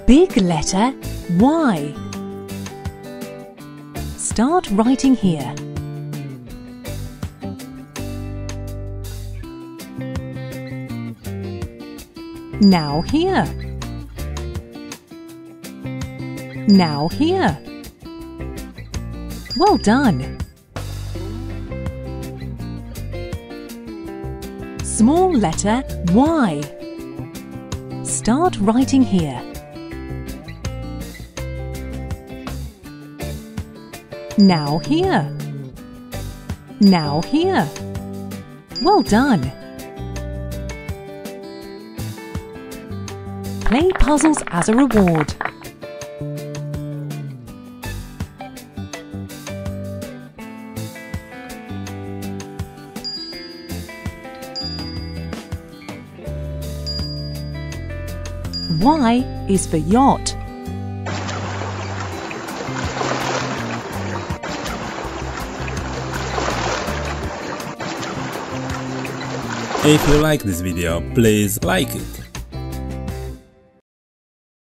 big letter Y. Start writing here. Now here. Now here. Well done. Small letter Y. Start writing here. Now here. Now here. Well done. Play puzzles as a reward. Y is for yacht. If you like this video, please like it.